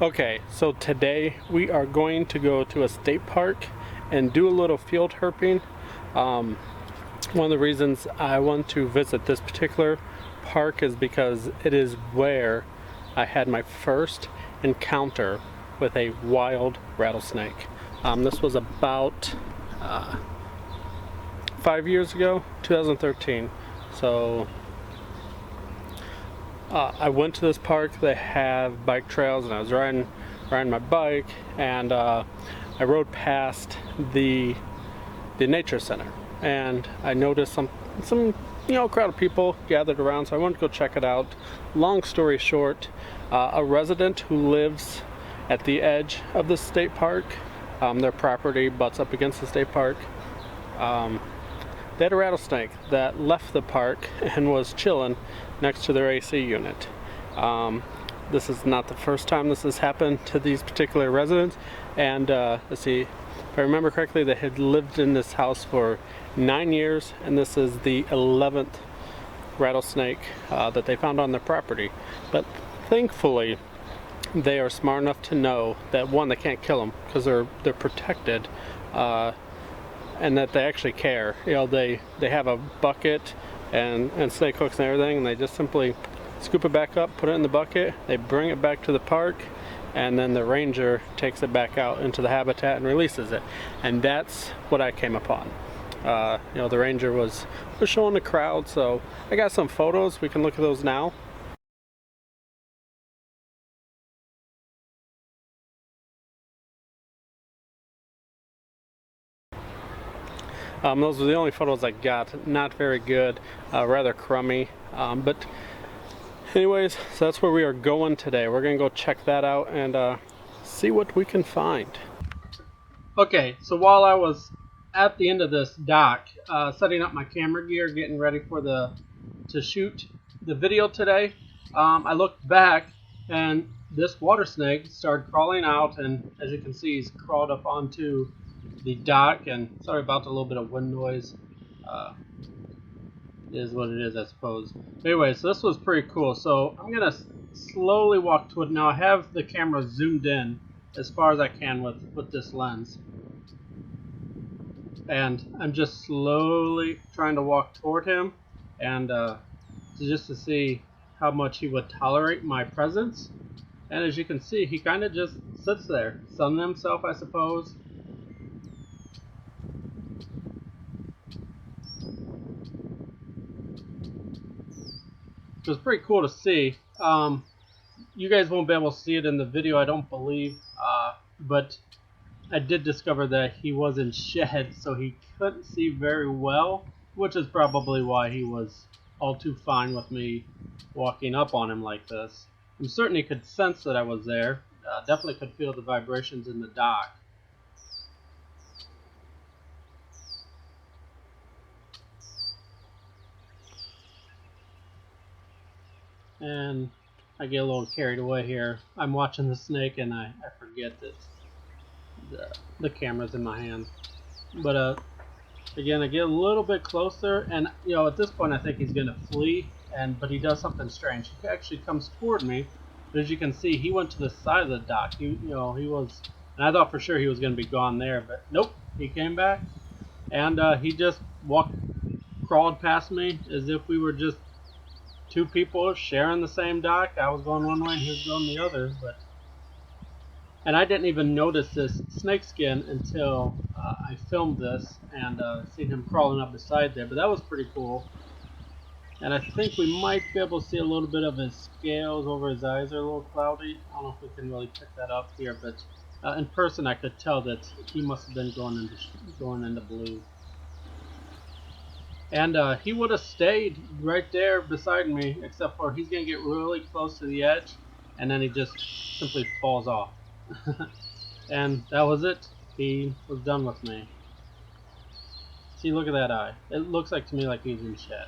Okay, so today we are going to go to a state park and do a little field herping. Um, One of the reasons I want to visit this particular park is because it is where I had my first encounter with a wild rattlesnake. This was about 5 years ago, 2013. So I went to this park. They have bike trails, and I was riding my bike, and I rode past the nature center, and I noticed some crowd of people gathered around. So I wanted to go check it out. Long story short, a resident who lives at the edge of the state park, their property butts up against the state park. They had a rattlesnake that left the park and was chilling next to their AC unit. This is not the first time this has happened to these particular residents, and let's see, if I remember correctly, they had lived in this house for 9 years, and this is the 11th rattlesnake that they found on their property. But thankfully, they are smart enough to know that, one, they can't kill them because they're protected, and that they actually care. They have a bucket and snake hooks and everything, and they just simply scoop it back up, put it in the bucket, they bring it back to the park, and then the ranger takes it back out into the habitat and releases it. And that's what I came upon. The ranger was showing the crowd, so I got some photos. We can look at those now. Those were the only photos I got. Not very good, rather crummy. But anyways, so that's where we are going today. We're gonna go check that out and see what we can find. Okay, so while I was at the end of this dock, setting up my camera gear, getting ready for to shoot the video today, I looked back and this water snake started crawling out, and as you can see, he's crawled up onto the dock. And sorry about the little bit of wind noise. It is what it is, I suppose. But anyway, so this was pretty cool. So I'm gonna slowly walk to it now. I have the camera zoomed in as far as I can with this lens, and I'm just slowly trying to walk toward him, and just to see how much he would tolerate my presence. And as you can see, he kind of just sits there, sunning himself, I suppose. It was pretty cool to see. You guys won't be able to see it in the video, I don't believe, but I did discover that he was in shed, so he couldn't see very well, which is probably why he was all too fine with me walking up on him like this. I certainly could sense that I was there. Definitely could feel the vibrations in the dock. And I get a little carried away here. I'm watching the snake and I forget that the camera's in my hand. But again, I get a little bit closer, and at this point I think he's gonna flee, but he does something strange. He actually comes toward me, but as you can see, he went to the side of the dock. He was, and I thought for sure he was gonna be gone there, but nope, he came back, and he just crawled past me as if we were just two people sharing the same dock. I was going one way and he was going the other, and I didn't even notice this snake skin until I filmed this and seen him crawling up beside there. But that was pretty cool. And I think we might be able to see a little bit of his scales over his eyes are a little cloudy. I don't know if we can really pick that up here, but in person I could tell that he must have been going into blue. And he would have stayed right there beside me, except for he's going to get really close to the edge, and then he just simply falls off. And that was it. He was done with me. See, look at that eye. It looks like to me like he's in shed.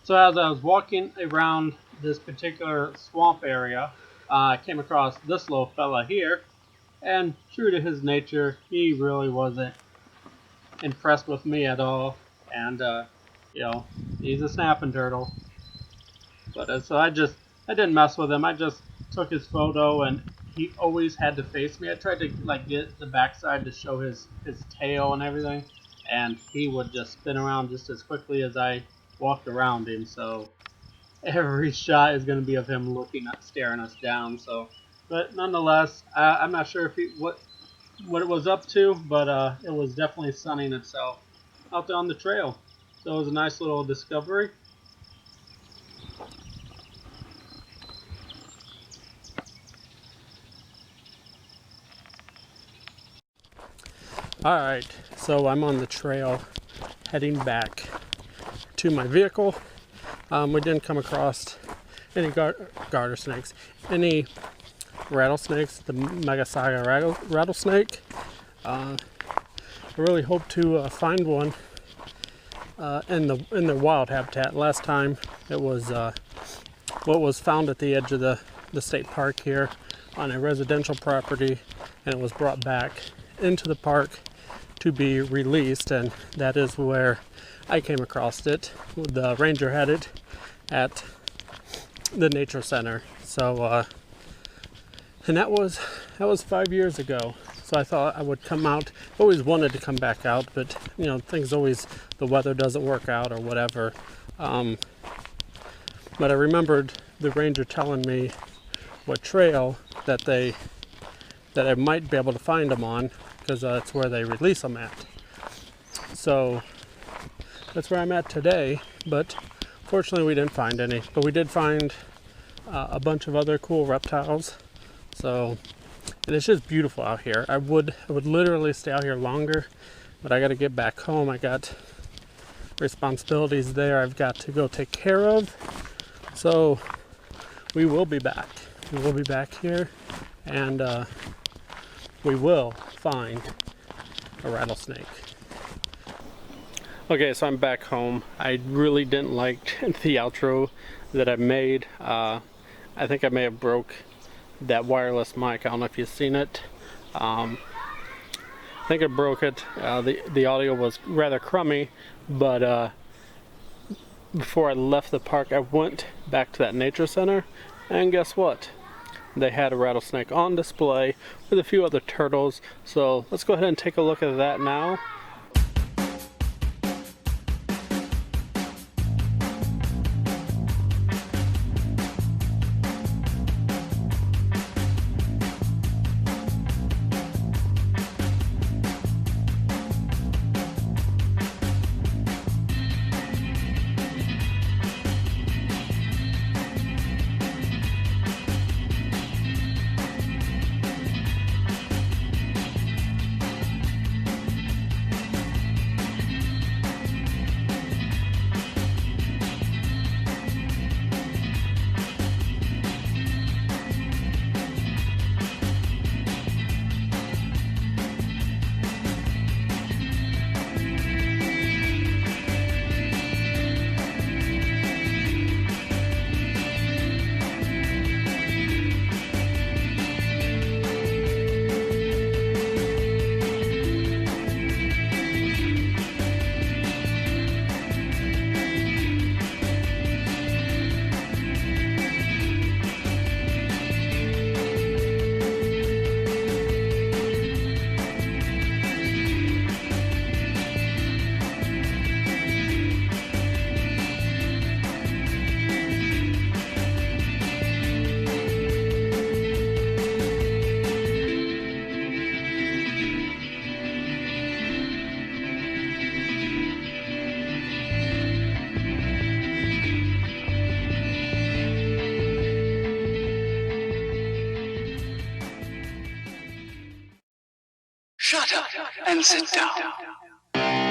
So as I was walking around this particular swamp area, I came across this little fella here, and true to his nature, he really wasn't impressed with me at all, and you know, he's a snapping turtle. But so I didn't mess with him. I just took his photo, and he always had to face me. I tried to like get the backside to show his tail and everything, and he would just spin around just as quickly as I walked around him. So every shot is going to be of him looking at, staring us down. So, but nonetheless, I'm not sure if what it was up to, but it was definitely sunning itself out there on the trail. So it was a nice little discovery. Alright, so I'm on the trail heading back to my vehicle. We didn't come across any garter snakes, any rattlesnakes, the Massasauga rattlesnake. I really hope to find one in the wild habitat. Last time it was what was found at the edge of the state park here on a residential property, and it was brought back into the park to be released, and that is where I came across it. The ranger had it at the nature center. So and that was 5 years ago. So I thought I would come out. Always wanted to come back out, but you know, things always, the weather doesn't work out or whatever. But I remembered the ranger telling me what trail that I might be able to find them on, because that's where they release them at. So that's where I'm at today, but fortunately we didn't find any. But we did find a bunch of other cool reptiles. So, and it's just beautiful out here. I would literally stay out here longer, but I got to get back home. I got responsibilities there I've got to go take care of. So we will be back. We will be back here, and we will find a rattlesnake. Okay, so I'm back home. I really didn't like the outro that I made. I think I may have broke that wireless mic. I don't know if you've seen it. I think I broke it. The audio was rather crummy, but before I left the park, I went back to that nature center, and guess what? They had a rattlesnake on display with a few other turtles. So let's go ahead and take a look at that now. Shut up and sit down.